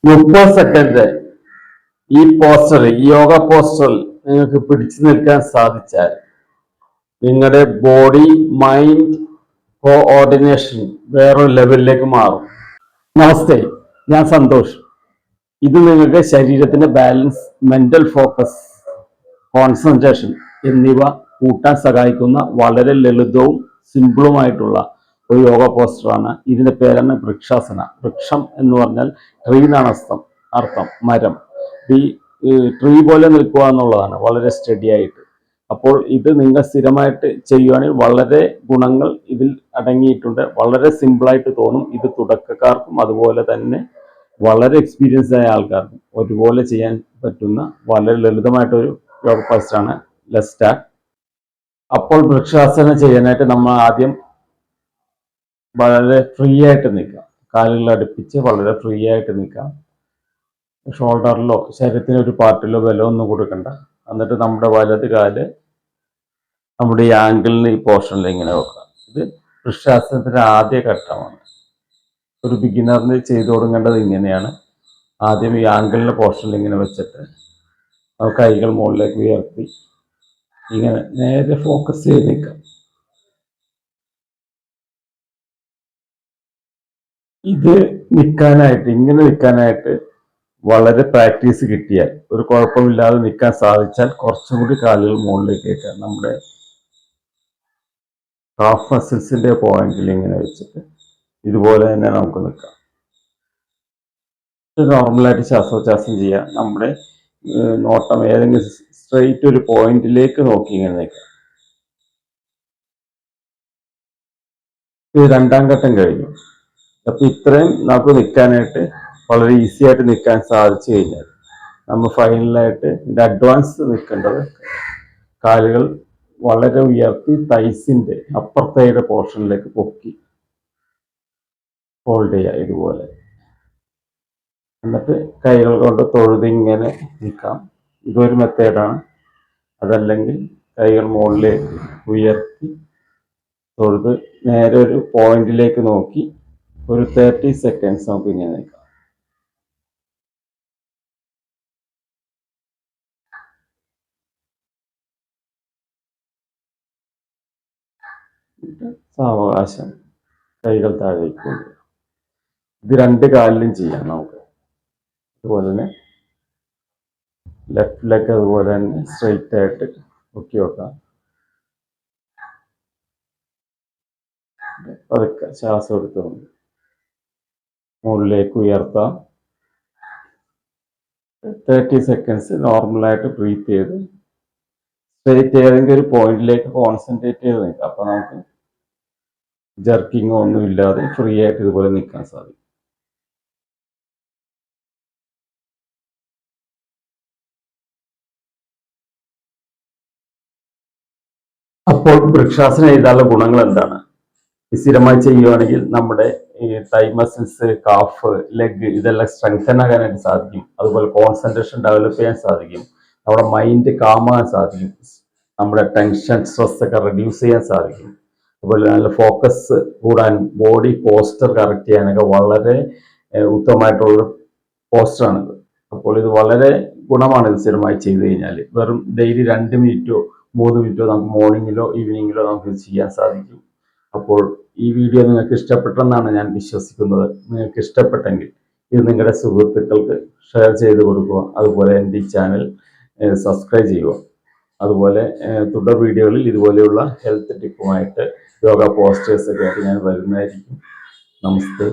30 second ഈ യോഗ പോസ്റ്ററിൽ നിങ്ങൾക്ക് പിടിച്ചു നിൽക്കാൻ സാധിച്ചാൽ നിങ്ങളുടെ ബോഡി മൈൻഡ് കോഓർഡിനേഷൻ വേറൊരു ലെവലിലേക്ക് മാറും. നമസ്തേ, ഞാൻ സന്തോഷ്. ഇത് നിങ്ങൾക്ക് ശരീരത്തിന്റെ ബാലൻസ്, മെന്റൽ ഫോക്കസ്, കോൺസെൻട്രേഷൻ എന്നിവ കൂട്ടാൻ സഹായിക്കുന്ന വളരെ ലളിതവും സിമ്പിളുമായിട്ടുള്ള ഒരു യോഗ പോസ്റ്ററാണ്. ഇതിന്റെ പേരാണ് വൃക്ഷാസന. വൃക്ഷം എന്ന് പറഞ്ഞാൽ ട്രീ എന്നാണ് അർത്ഥം, മരം. ട്രീ പോലെ നിൽക്കുക എന്നുള്ളതാണ്, വളരെ സ്റ്റഡി ആയിട്ട്. അപ്പോൾ ഇത് നിങ്ങൾ സ്ഥിരമായിട്ട് ചെയ്യുകയാണെങ്കിൽ വളരെ ഗുണങ്ങൾ ഇതിൽ അടങ്ങിയിട്ടുണ്ട്. വളരെ സിമ്പിളായിട്ട് തോന്നും. ഇത് തുടക്കക്കാർക്കും അതുപോലെ തന്നെ വളരെ എക്സ്പീരിയൻസ് ആയ ആൾക്കാർക്കും ഒരുപോലെ ചെയ്യാൻ പറ്റുന്ന വളരെ ലളിതമായിട്ടൊരു യോഗ പോസ്റ്ററാണ്. Let's start. അപ്പോൾ വൃക്ഷാസനം ചെയ്യാനായിട്ട് നമ്മൾ ആദ്യം വളരെ ഫ്രീ ആയിട്ട് നിൽക്കാം. കാലുകൾ അടുപ്പിച്ച് വളരെ ഫ്രീ ആയിട്ട് നിൽക്കാം. ഷോൾഡറിലോ ശരീരത്തിന് ഒരു പാർട്ടിലോ ബലമൊന്നും കൊടുക്കണ്ട. എന്നിട്ട് നമ്മുടെ വലത് കാല് നമ്മുടെ ഈ ആംഗിളിന് ഈ പോർഷനിൽ ഇങ്ങനെ വെക്കാം. ഇത് വൃക്ഷാസനത്തിന്റെ ആദ്യ ഘട്ടമാണ്. ഒരു ബിഗിനറിന് ചെയ്തു തുടങ്ങേണ്ടത് ഇങ്ങനെയാണ്. ആദ്യം ഈ ആംഗിളിന്റെ പോർഷനിൽ ഇങ്ങനെ വെച്ചിട്ട് കൈകൾ മുകളിലേക്ക് ഉയർത്തി ഇങ്ങനെ നേരെ ഫോക്കസ് ചെയ്ത് നിൽക്കാം. ഇത് ഇങ്ങനെ നിൽക്കാനായിട്ട് വളരെ പ്രാക്ടീസ് കിട്ടിയാൽ, ഒരു കുഴപ്പമില്ലാതെ നിൽക്കാൻ സാധിച്ചാൽ കുറച്ചും കൂടി കാലുകൾ മുകളിലേക്ക് വെക്കാം. നമ്മുടെ കാഫ് മസിൽസിന്റെ പോയിന്റിൽ ഇങ്ങനെ വെച്ചിട്ട് ഇതുപോലെ തന്നെ നമുക്ക് നിൽക്കാം. നോർമലായിട്ട് ശ്വാസോച്ഛ്വാസം ചെയ്യാം. നമ്മുടെ നോട്ടം ഏതെങ്കിലും സ്ട്രെയിറ്റ് ഒരു പോയിന്റിലേക്ക് നോക്കി ഇങ്ങനെ നിൽക്കാം. ഇത് രണ്ടാം ഘട്ടം കഴിഞ്ഞു. അപ്പൊ ഇത്രയും നമുക്ക് നിൽക്കാനായിട്ട് വളരെ ഈസി ആയിട്ട് നിൽക്കാൻ സാധിച്ചു കഴിഞ്ഞാൽ നമ്മൾ ഫൈനലായിട്ട് ഇതിന്റെ അഡ്വാൻസ് നിൽക്കേണ്ടത് കാലുകൾ വളരെ ഉയർത്തി തൈസിന്റെ അപ്പർ തൈയുടെ പോർഷനിലേക്ക് പൊക്കി ഹോൾഡ് ചെയ്യുക ഇതുപോലെ. എന്നിട്ട് കൈകൾ കൊണ്ട് തൊഴുത് ഇങ്ങനെ നിൽക്കാം. ഇതൊരു മെത്തേഡാണ്. അതല്ലെങ്കിൽ കൈകൾ മുകളിലേക്ക് ഉയർത്തി തൊഴുത് നേരെ ഒരു പോയിന്റിലേക്ക് നോക്കി ഒരു 30 സെക്കൻഡ്സ് നമുക്ക് ഇങ്ങനെ നിൽക്കാം. സാവകാശം കൈകൾ താഴേക്ക് കൊണ്ടുവരാം. ഇത് രണ്ട് കാലിലും ചെയ്യാം നമുക്ക്. അതുപോലെ തന്നെ ലെഫ്റ്റ് ലെഗ് അതുപോലെ തന്നെ സ്ട്രെയിറ്റ് ആയിട്ട് പൊക്കി വെക്കാം. പതുക്കെ ശ്വാസം എടുത്തുകൊണ്ട് മുകളിലേക്ക് ഉയർത്താം. 30 സെക്കൻഡ്സ് നോർമലായിട്ട് ബ്രീത്ത് ചെയ്ത് സ്ട്രെയിറ്റ് ഏതെങ്കിലും ഒരു പോയിന്റിലേക്ക് കോൺസെൻട്രേറ്റ് ചെയ്ത് നിൽക്കാം. അപ്പൊ നമുക്ക് ജർക്കിങ്ങോ ഒന്നും ഇല്ലാതെ ഫ്രീ ആയിട്ട് ഇതുപോലെ നിൽക്കാൻ സാധിക്കും. അപ്പോൾ വൃക്ഷാസനം ചെയ്താലുള്ള ഗുണങ്ങൾ എന്താണ്? സ്ഥിരമായി ചെയ്യുകയാണെങ്കിൽ നമ്മുടെ ഈ തൈ മസിൽസ്, കാഫ്, ലെഗ് ഇതെല്ലാം സ്ട്രെങ്തൻ ആകാനായിട്ട് സാധിക്കും. അതുപോലെ കോൺസെൻട്രേഷൻ ഡെവലപ്പ് ചെയ്യാൻ സാധിക്കും. നമ്മുടെ മൈൻഡ് കാമാകാൻ സാധിക്കും. നമ്മുടെ ടെൻഷൻ, സ്ട്രെസ് ഒക്കെ റെഡ്യൂസ് ചെയ്യാൻ സാധിക്കും. അതുപോലെ നല്ല ഫോക്കസ് കൂടാനും ബോഡി പോസ്റ്റർ കറക്റ്റ് ചെയ്യാനൊക്കെ വളരെ ഉത്തമമായിട്ടുള്ള പോസ്റ്ററാണിത്. അപ്പോൾ ഇത് വളരെ ഗുണമാണ് ഇത് സ്ഥിരമായി ചെയ്തു കഴിഞ്ഞാൽ. വെറും ഡെയിലി 2 മിനിറ്റോ 3 മിനിറ്റോ നമുക്ക് മോർണിംഗിലോ ഈവനിങ്ങിലോ നമുക്ക് ഇത് ചെയ്യാൻ സാധിക്കും. അപ്പോൾ ഈ വീഡിയോ നിങ്ങൾക്ക് ഇഷ്ടപ്പെട്ടെന്നാണ് ഞാൻ വിശ്വസിക്കുന്നത്. നിങ്ങൾക്ക് ഇഷ്ടപ്പെട്ടെങ്കിൽ ഇത് നിങ്ങളുടെ സുഹൃത്തുക്കൾക്ക് ഷെയർ ചെയ്ത് കൊടുക്കുക. അതുപോലെ എൻ്റെ ഈ ചാനൽ സബ്സ്ക്രൈബ് ചെയ്യുക. അതുപോലെ തുടർ വീഡിയോകളിൽ ഇതുപോലെയുള്ള ഹെൽത്ത് ടിപ്പുമായിട്ട് യോഗ പോസ്റ്റേഴ്സ് ഒക്കെ ആയിട്ട് ഞാൻ വരുന്നതായിരിക്കും. നമസ്തേ.